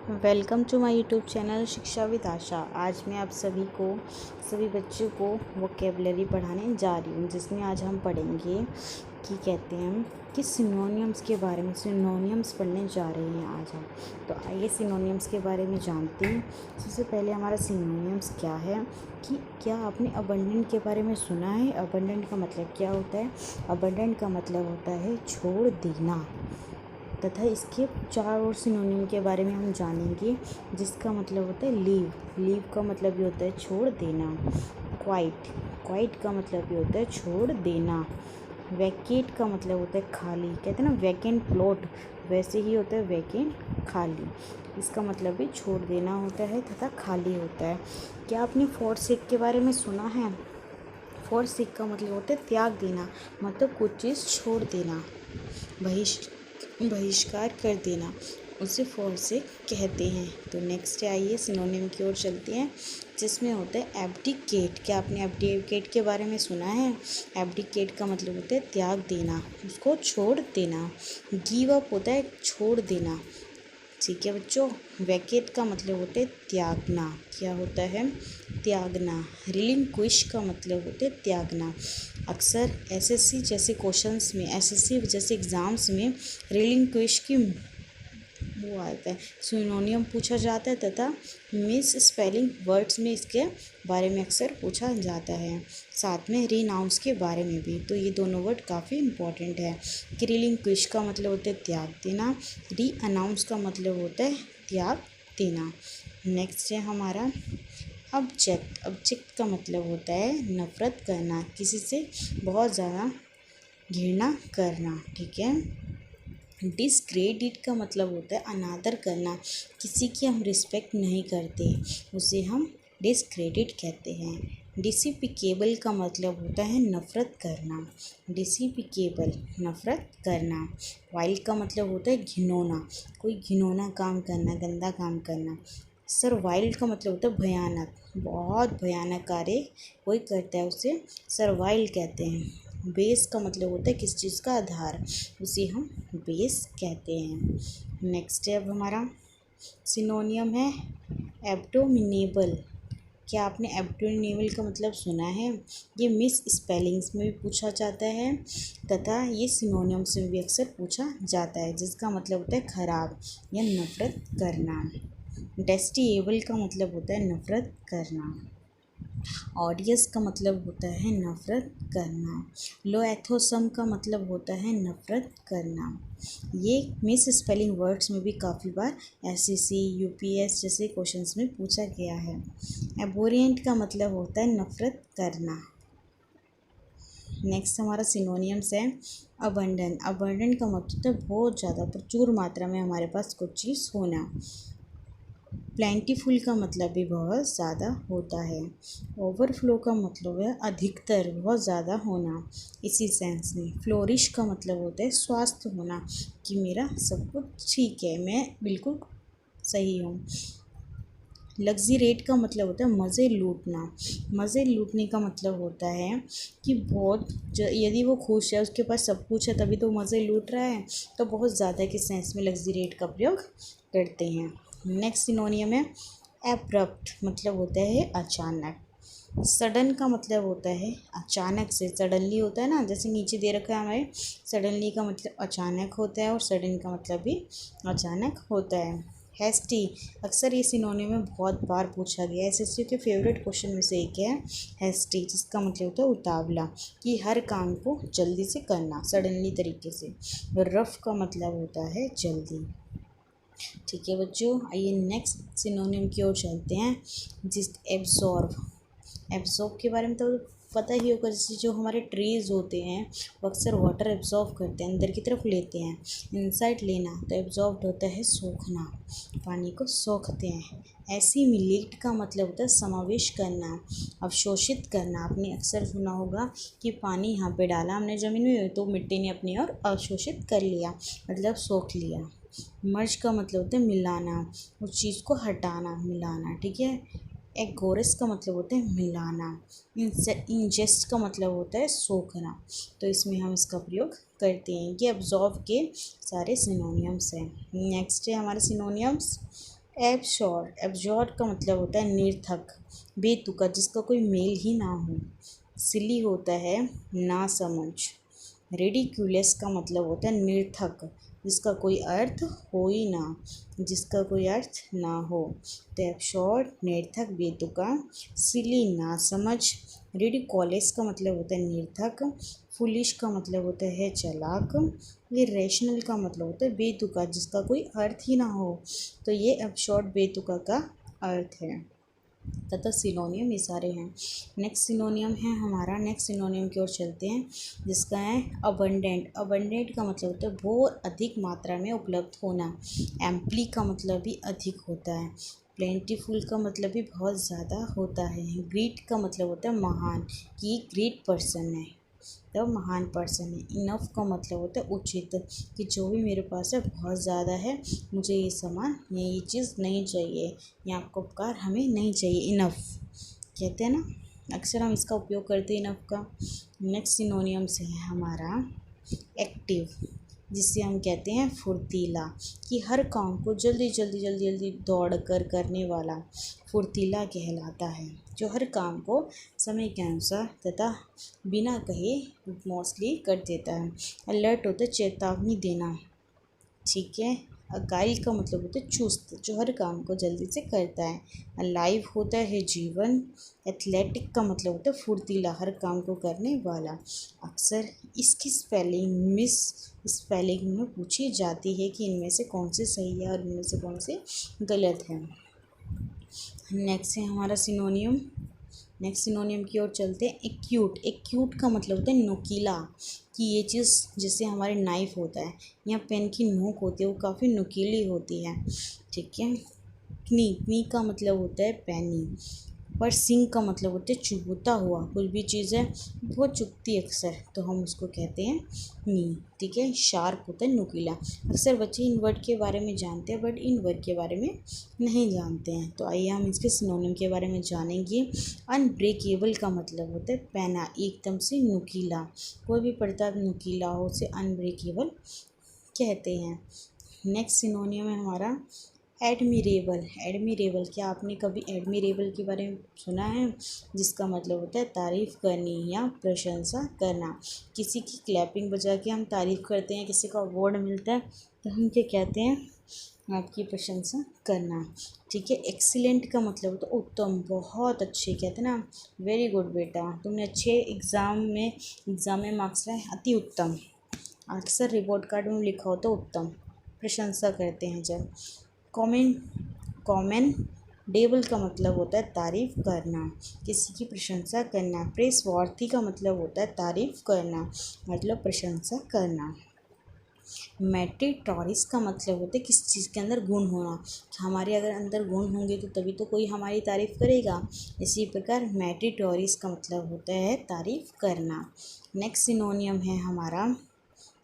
Welcome to my YouTube channel Shiksha with Asha. आज मैं आप सभी बच्चों को वोकेबलरी पढ़ाने जा रही हूँ, जिसमें आज हम पढ़ेंगे कि कहते हैं कि सिनोनियम्स के बारे में। सिनोनियम्स पढ़ने जा रहे हैं आज हम। तो आइए सिनोनियम्स के बारे में जानते हैं। सबसे पहले हमारा सिनोनियम्स क्या है कि क्या आपने अबंडेंट के बारे में सुना है? अबंडेंट का मतलब क्या होता है? अबंडेंट का मतलब होता है छोड़ देना, तथा इसके 4 और सिनोनिम के बारे में हम जानेंगे, जिसका मतलब होता है लीव। लीव का मतलब ये होता है छोड़ देना। क्वाइट, क्वाइट का मतलब ये होता है छोड़ देना। वैकेट का मतलब होता है खाली, कहते हैं ना वैकेंट प्लॉट, वैसे ही होता है वैकेंट खाली। इसका मतलब भी छोड़ देना होता है तथा खाली होता है। क्या आपने फॉरसेक के बारे में सुना है? फॉरसेक का मतलब होता है त्याग देना, मतलब कुछ चीज़ छोड़ देना, बहिष्कार कर देना, उसे फॉरसेक कहते हैं। तो नेक्स्ट आइए सिनोनिम की ओर चलते हैं, जिसमें होता है एब्डिकेट। क्या आपने एब्डिकेट के बारे में सुना है? एब्डिकेट का मतलब होता है त्याग देना, उसको छोड़ देना। गिव अप होता है छोड़ देना। ठीक है बच्चों। वैकेट का मतलब होता है त्यागना। क्या होता है? त्यागना। रिलिंक्विश का मतलब होता है त्यागना। अक्सर एसएससी जैसे क्वेश्चंस में, एसएससी जैसे एग्ज़ाम्स में रिलिंक्विश की वो आता है, सिनोनियम पूछा जाता है, तथा मिस स्पेलिंग वर्ड्स में इसके बारे में अक्सर पूछा जाता है। साथ में रीनाउंस के बारे में भी। तो ये दोनों वर्ड काफ़ी इंपॉर्टेंट है कि रिलिंक्विश का मतलब होता है त्याग देना, री अनाउंस का मतलब होता है त्याग देना। नेक्स्ट है हमारा ऑब्जेक्ट। ऑब्जेक्ट का मतलब होता है नफ़रत करना, किसी से बहुत ज़्यादा घृणा करना। ठीक है। डिसक्रेडिट का मतलब होता है अनादर करना, किसी की हम रिस्पेक्ट नहीं करते, उसे हम डिसक्रेडिट कहते हैं। डिसिपिकेबल का मतलब होता है नफ़रत करना। डिसिपिकेबल, नफ़रत करना। वाइल्ड का मतलब होता है घिनौना, कोई घिनौना काम करना, गंदा काम करना। सर्वाइल्ड का मतलब होता है भयानक, बहुत भयानक कार्य कोई करता है उसे सर्वाइल्ड कहते हैं। बेस का मतलब होता है किस चीज़ का आधार, उसे हम बेस कहते हैं। नेक्स्ट है अब हमारा सिनोनियम है एब्डोमिनेबल। क्या आपने एब्डोमिनेबल का मतलब सुना है? ये मिस स्पेलिंग्स में भी पूछा जाता है, तथा ये सिनोनियम से भी अक्सर पूछा जाता है, जिसका मतलब होता है खराब या नफ़रत करना। डेस्टिएबल का मतलब होता है नफ़रत करना। ऑडियस का मतलब होता है नफ़रत करना। लोएथोसम का मतलब होता है नफ़रत करना। ये मिस स्पेलिंग वर्ड्स में भी काफ़ी बार एसएससी यूपीएस जैसे क्वेश्चंस में पूछा गया है। एबोरिएंट का मतलब होता है नफ़रत करना। नेक्स्ट हमारा सिनोनियम्स है अबंडेंट। अबंडेंट का मतलब है बहुत ज़्यादा, प्रचुर मात्रा में हमारे पास कुछ चीज़ होना। प्लेंटीफुल का मतलब भी बहुत ज़्यादा होता है। ओवरफ्लो का मतलब है अधिकतर, बहुत ज़्यादा होना, इसी सेंस में। फ्लोरिश का मतलब होता है स्वस्थ होना, कि मेरा सब कुछ ठीक है, मैं बिल्कुल सही हूँ। लग्जीरेट का मतलब होता है मज़े लूटना। मज़े लूटने का मतलब होता है कि बहुत यदि वो खुश है, उसके पास सब कुछ है, तभी तो मज़े लूट रहा है, तो बहुत ज़्यादा के सेंस में लग्जीरेट का प्रयोग करते हैं। नेक्स्ट सिनोनियम है एब्रप्ट, मतलब होता है अचानक। सडन का मतलब होता है अचानक से, सडनली होता है ना, जैसे नीचे दे रखा है हमारे, सडनली का मतलब अचानक होता है और सडन का मतलब भी अचानक होता है। हैस्टी, अक्सर ये सिनोनियम में बहुत बार पूछा गया है। एसएससी के फेवरेट क्वेश्चन में से एक है हैस्टी, जिसका मतलब होता है उतावला, कि हर काम को जल्दी से करना, सडनली तरीके से। रफ का मतलब होता है जल्दी। ठीक है बच्चों, आइए नेक्स्ट सिनोनिम की ओर चलते हैं, जिस एब्जॉर्ब। एब्जॉर्ब के बारे में तो पता ही होगा, जैसे जो हमारे ट्रीज़ होते हैं वो अक्सर वाटर एब्जॉर्ब करते हैं, अंदर की तरफ लेते हैं। इनसाइड लेना तो एब्जॉर्ब होता है सोखना, पानी को सोखते हैं। एसिमिलेट का मतलब होता है समावेश करना, अवशोषित करना। आपने अक्सर सुना होगा कि पानी यहाँ पे डाला हमने ज़मीन में, तो मिट्टी ने अपनी ओर अवशोषित कर लिया, मतलब सोख लिया। मर्ज का मतलब होता है मिलाना, उस चीज़ को हटाना, मिलाना। ठीक है। एगोरस का मतलब होता है मिलाना। इंजेस्ट का मतलब होता है सोखना, तो इसमें हम इसका प्रयोग करते हैं। ये अब्जॉर्ब के सारे सिनोनियम्स हैं। नेक्स्ट है हमारे सिनोनियम्स एब्जॉर्ड का मतलब होता है निर्थक, बेतुका, जिसका कोई मेल ही ना हो। सिली होता है ना समझ। रेडिक्यूलस का मतलब होता है निर्थक, जिसका कोई अर्थ हो ही ना, जिसका कोई अर्थ ना हो। तो एब्सर्ड निर्थक, बेतुका। सिली ना समझ। रेडिकॉलस का मतलब होता है निर्थक। फुलिश का मतलब होता है चालाक। ये रैशनल का मतलब होता है बेतुका, जिसका कोई अर्थ ही ना हो। तो ये एब्सर्ड बेतुका का अर्थ है तथा सिनोनियम ये सारे हैं। नेक्स्ट सिनोनियम है हमारा, नेक्स्ट सिनोनियम की ओर चलते हैं, जिसका है अबंडेंट। अबंडेंट का मतलब होता है बहुत अधिक मात्रा में उपलब्ध होना। एम्पली का मतलब भी अधिक होता है। प्लेंटीफुल का मतलब भी बहुत ज़्यादा होता है। ग्रेट का मतलब होता है महान, कि ग्रेट पर्सन है, तो महान पर्सन है। इनफ का मतलब होता है उचित, कि जो भी मेरे पास है बहुत ज़्यादा है, मुझे ये सामान या ये चीज़ नहीं चाहिए, या आपका उपकार हमें नहीं चाहिए। इनफ कहते हैं ना, अक्सर हम इसका उपयोग करते हैं इनफ का। नेक्स्ट सिनोनियम से है हमारा एक्टिव, जिसे हम कहते हैं फुर्तीला, कि हर काम को जल्दी जल्दी जल्दी जल्दी दौड़ कर करने वाला फुर्तीला कहलाता है, जो हर काम को समय के अनुसार तथा बिना कहे मोस्टली कर देता है। अलर्ट होता है चेतावनी देना, ठीक है। अकाइल का मतलब होता है चुस्त, जो हर काम को जल्दी से करता है। अलाइव होता है जीवन। एथलेटिक का मतलब होता है फुर्तीला, हर काम को करने वाला। अक्सर इसकी स्पेलिंग मिस स्पेलिंग में पूछी जाती है कि इनमें से कौन से सही है और इनमें से कौन से गलत है। नेक्स्ट है हमारा सिनोनियम, नेक्स्ट सिनोनियम की ओर चलते हैं। एक्यूट। एक्यूट का मतलब होता है नुकीला, कि ये चीज़ जैसे हमारे नाइफ होता है या पेन की नोक होती है, वो काफ़ी नुकीली होती है, ठीक है। क्नी का मतलब होता है पैनी। पर सिंग का मतलब होता है चुभता हुआ, कुछ भी चीज़ है बहुत चुभती है अक्सर, तो हम उसको कहते हैं नी, ठीक है। शार्प होता है नुकीला। अक्सर बच्चे इन वर्ड के बारे में जानते हैं, बट इन वर्ड के बारे में नहीं जानते हैं, तो आइए हम इसके सिनोनिम के बारे में जानेंगे। अनब्रेकेबल का मतलब होता है पैना, एकदम से नुकीला, कोई भी पदार्थ नुकीला हो उसे अनब्रेकेबल कहते हैं। नेक्स्ट सिनोनियम है हमारा एडमिरेबल। एडमिरेबल, क्या आपने कभी एडमिरेबल के बारे में सुना है? जिसका मतलब होता है तारीफ़ करनी या प्रशंसा करना। किसी की क्लैपिंग बजा के हम तारीफ़ करते हैं, किसी को अवार्ड मिलता है तो हम क्या कहते हैं? आपकी प्रशंसा करना, ठीक है। एक्सीलेंट का मतलब होता है उत्तम, बहुत अच्छे, कहते हैं ना वेरी गुड बेटा, तुमने अच्छे एग्ज़ाम में मार्क्स लाए, अति उत्तम। अक्सर रिपोर्ट कार्ड में लिखा होता है उत्तम, प्रशंसा करते हैं जब। कॉमेंडेबल का मतलब होता है तारीफ़ करना, किसी की प्रशंसा करना। प्रेसवर्थी का मतलब होता है तारीफ़ करना, मतलब प्रशंसा करना। मेरिटोरियस का मतलब होता है किसी चीज़ के अंदर गुण होना, हमारे अगर अंदर गुण होंगे तो तभी तो कोई हमारी तारीफ़ करेगा। इसी प्रकार मेरिटोरियस का मतलब होता है तारीफ़ करना। नेक्स्ट सिनोनियम है हमारा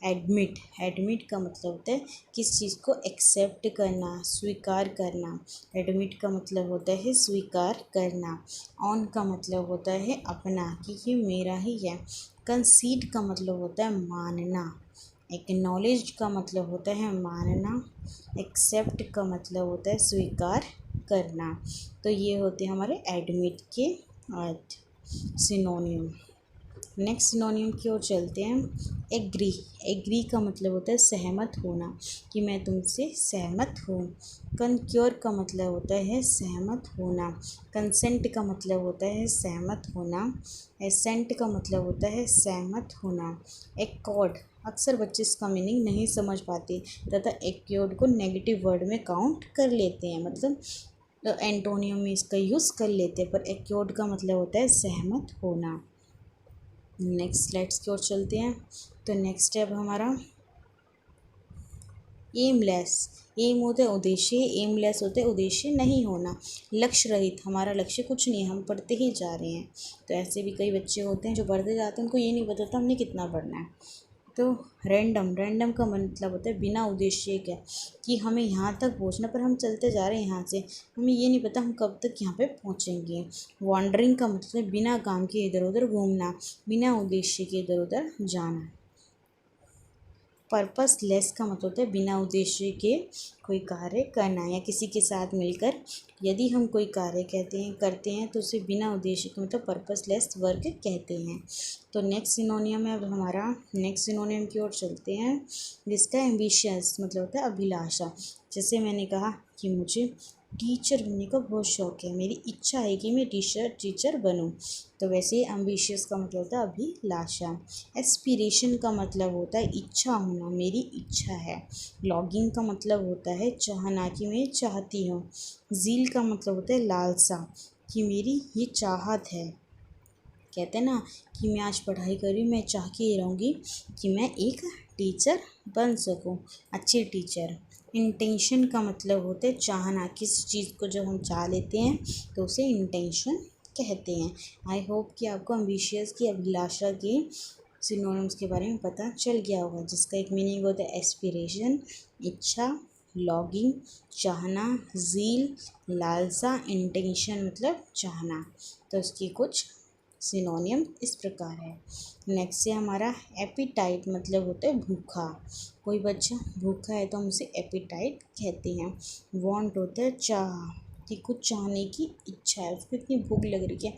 एडमिट। एडमिट का मतलब होता है किस चीज़ को एक्सेप्ट करना, स्वीकार करना। एडमिट का मतलब होता है स्वीकार करना। ऑन का मतलब होता है अपना, कि ये मेरा ही है। कंसीड का मतलब होता है मानना। एक्नॉलेज का मतलब होता है मानना। एक्सेप्ट का मतलब होता है स्वीकार करना। तो ये होते हैं हमारे एडमिट के अर्थ, सिनोनियम। नेक्स्ट सिनोनियम की ओर चलते हैं। एग्री। एग्री का मतलब होता है सहमत होना, कि मैं तुमसे सहमत हूँ। कनक्योर का मतलब होता है सहमत होना। कंसेंट का मतलब होता है सहमत होना। एसेंट का मतलब होता है सहमत होना। एकॉर्ड, अक्सर बच्चे इसका मीनिंग नहीं समझ पाते तथा एक्योर्ड को नेगेटिव वर्ड में काउंट कर लेते हैं, मतलब एंटोनियम में इसका यूज़ कर लेते हैं, पर एक्योर्ड का मतलब होता है सहमत होना। नेक्स्ट स्लाइड्स की ओर चलते हैं। तो नेक्स्ट स्टेप हमारा एमलेस। एम होता है उद्देश्य, एमलेस होता है उद्देश्य नहीं होना। लक्ष्य रहित, हमारा लक्ष्य कुछ नहीं है, हम पढ़ते ही जा रहे हैं। तो ऐसे भी कई बच्चे होते हैं जो पढ़ते जाते हैं, उनको ये नहीं पता था हमने कितना पढ़ना है। तो रैंडम। रैंडम का मतलब होता है बिना उद्देश्य के, कि हमें यहाँ तक पहुँचना, पर हम चलते जा रहे हैं यहाँ से, हमें ये नहीं पता हम कब तक यहाँ पे पहुँचेंगे। वॉन्डरिंग का मतलब है बिना काम के इधर उधर घूमना, बिना उद्देश्य के इधर उधर जाना। पर्पसलेस का मतलब होता है बिना उद्देश्य के कोई कार्य करना, या किसी के साथ मिलकर यदि हम कोई कार्य करते हैं तो उसे बिना उद्देश्य के मतलब पर्पसलेस वर्क कहते हैं। तो नेक्स्ट सिनोनियम है अब हमारा, नेक्स्ट सिनोनियम की ओर चलते हैं, जिसका एम्बिशियस मतलब होता है अभिलाषा। जैसे मैंने कहा कि मुझे टीचर बनने का बहुत शौक है, मेरी इच्छा है कि मैं टीचर बनूं, तो वैसे ही एम्बिशियस का मतलब होता है अभिलाषा। एस्पिरेशन का मतलब होता है इच्छा होना, मेरी इच्छा है। लॉगिंग का मतलब होता है चाहना, कि मैं चाहती हूँ। ज़ील का मतलब होता है लालसा, कि मेरी ये चाहत है। कहते हैं ना कि मैं आज पढ़ाई कर रही हूँ, मैं चाह के रहूँगी कि मैं एक टीचर बन सकूँ, अच्छे टीचर। इंटेंशन का मतलब होता है चाहना, किसी चीज़ को जब हम चाह लेते हैं तो उसे इंटेंशन कहते हैं। आई होप कि आपको एम्बिशियस की अभिलाषा के सिनोनिम्स के बारे में पता चल गया होगा, जिसका एक मीनिंग होता है एस्पिरेशन इच्छा, लॉगिंग चाहना, ज़ील लालसा, इंटेंशन मतलब चाहना। तो इसकी कुछ सिनोनियम इस प्रकार है। नेक्स्ट है हमारा एपिटाइट, मतलब होता है भूखा। कोई बच्चा भूखा है तो हम उसे एपिटाइट कहते हैं। वांट होता है चाह, कि कुछ चाहने की इच्छा है, उसको इतनी भूख लग रही है।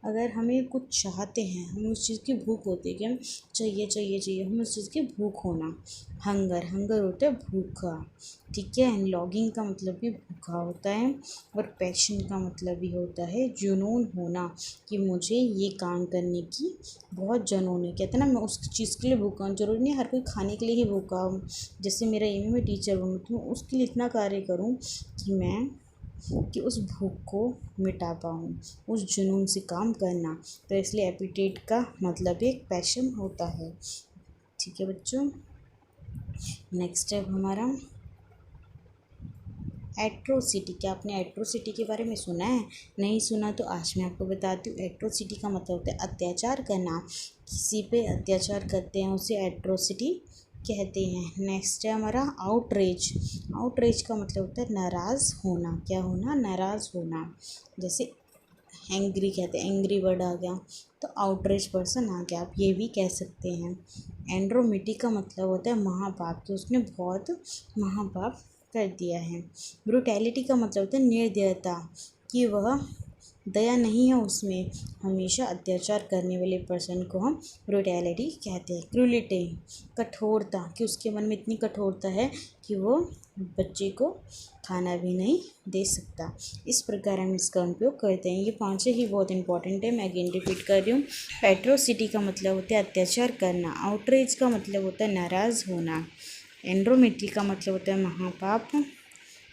अगर हमें कुछ चाहते हैं, हमें उस चीज़ की भूख होती है कि हम चाहिए चाहिए चाहिए, हमें उस चीज़ की भूख होना। हंगर, हंगर होता है भूखा, ठीक है। लॉगिंग का मतलब भी भूखा होता है। और पैशन का मतलब भी होता है जुनून होना, कि मुझे ये काम करने की बहुत जुनून है। कहते हैं ना मैं उस चीज़ के लिए भूखा हूँ, जरूरी नहीं हर कोई खाने के लिए ही भूखा हूँ। जैसे मेरा एम है मैं टीचर बनूँ, तो उसके लिए इतना कार्य करूँ कि उस भूख को मिटा पाऊँ, उस जुनून से काम करना। तो इसलिए एपिटेट का मतलब एक पैशन होता है, ठीक है बच्चों। नेक्स्ट है हमारा एट्रोसिटी। क्या आपने एट्रोसिटी के बारे में सुना है? नहीं सुना तो आज मैं आपको बताती हूँ। एट्रोसिटी का मतलब होता है अत्याचार करना, किसी पे अत्याचार करते हैं उसे एट्रोसिटी कहते हैं। नेक्स्ट है हमारा आउटरेज। आउटरेज का मतलब होता है नाराज़ होना। क्या होना? नाराज़ होना। जैसे एंग्री कहते हैं, एंग्री वर्ड आ गया तो आउटरेज पर्सन आ गया, आप ये भी कह सकते हैं। एंड्रोमिटी का मतलब होता है महापाप, कि उसने बहुत महापाप कर दिया है। ब्रुटैलिटी का मतलब होता है निर्दयता, कि वह दया नहीं है उसमें, हमेशा अत्याचार करने वाले पर्सन को हम ब्रुटैलिटी कहते हैं। क्रूलिटी कठोरता, कि उसके मन में इतनी कठोरता है कि वो बच्चे को खाना भी नहीं दे सकता। इस प्रकार हम इसका उपयोग करते हैं। ये पांचों ही बहुत इंपॉर्टेंट है, मैं अगेन रिपीट कर रही हूँ। एट्रोसिटी का मतलब होता है अत्याचार करना। आउटरेज का मतलब होता है नाराज़ होना। एंड्रोमिटी का मतलब होता है महापाप।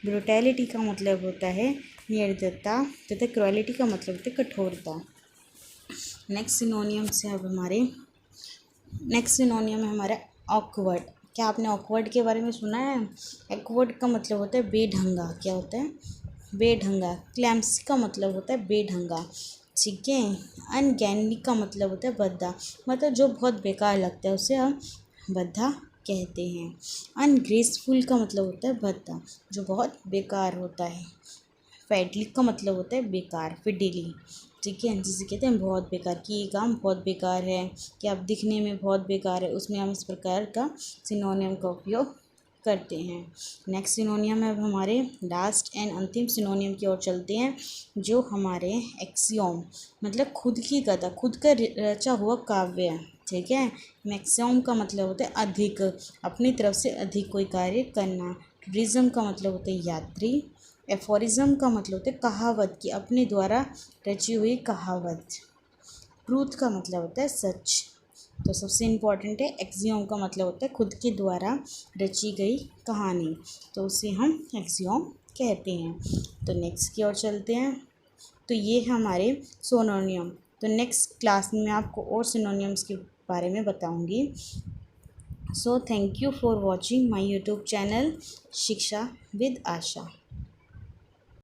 ब्रुटैलिटी का मतलब होता है निर्दयता, तथा क्रुएलिटी का मतलब होता है कठोरता। नेक्स्ट सिनोनियम से अब नेक्स्ट सिनोनियम है हमारा ऑकवर्ड। क्या आपने ऑकवर्ड के बारे में सुना है? ऑकवर्ड का मतलब होता है बेढंगा। क्या होता है? बेढंगा। क्लैम्सी का मतलब होता है बेढंगा, ठीक है। अनगैनली का मतलब होता है भद्दा, मतलब जो बहुत बेकार लगता है उसे हम भद्दा कहते हैं। अनग्रेसफुल का मतलब होता है भद्दा, जो बहुत बेकार होता है। फैडली का मतलब होता है बेकार, फिडिली, ठीक है। जिसे कहते हैं बहुत बेकार, कि ये काम बहुत बेकार है, कि आप दिखने में बहुत बेकार है, उसमें हम इस प्रकार का सिनोनियम का उपयोग करते हैं। नेक्स्ट सिनोनियम है अब हमारे लास्ट एंड अंतिम सिनोनियम की ओर चलते हैं, जो हमारे एक्सियोम, मतलब खुद की कथा, खुद का रचा हुआ काव्य, ठीक है। मैक्सिमम का मतलब होता है अधिक, अपनी तरफ से अधिक कोई कार्य करना। टूरिज्म का मतलब होता है यात्री। एफोरिज्म का मतलब होता है कहावत, की अपने द्वारा रची हुई कहावत। ट्रूथ का मतलब होता है सच। तो सबसे इम्पॉर्टेंट है एक्सियोम का मतलब होता है खुद के द्वारा रची गई कहानी, तो उसे हम एक्सियोम कहते हैं। तो नेक्स्ट की ओर चलते हैं। तो ये है हमारे सिनोनियम। तो नेक्स्ट क्लास में मैं आपको और सिनोनियम्स के बारे में बताऊंगी। So thank you for watching my YouTube channel Shiksha with Asha.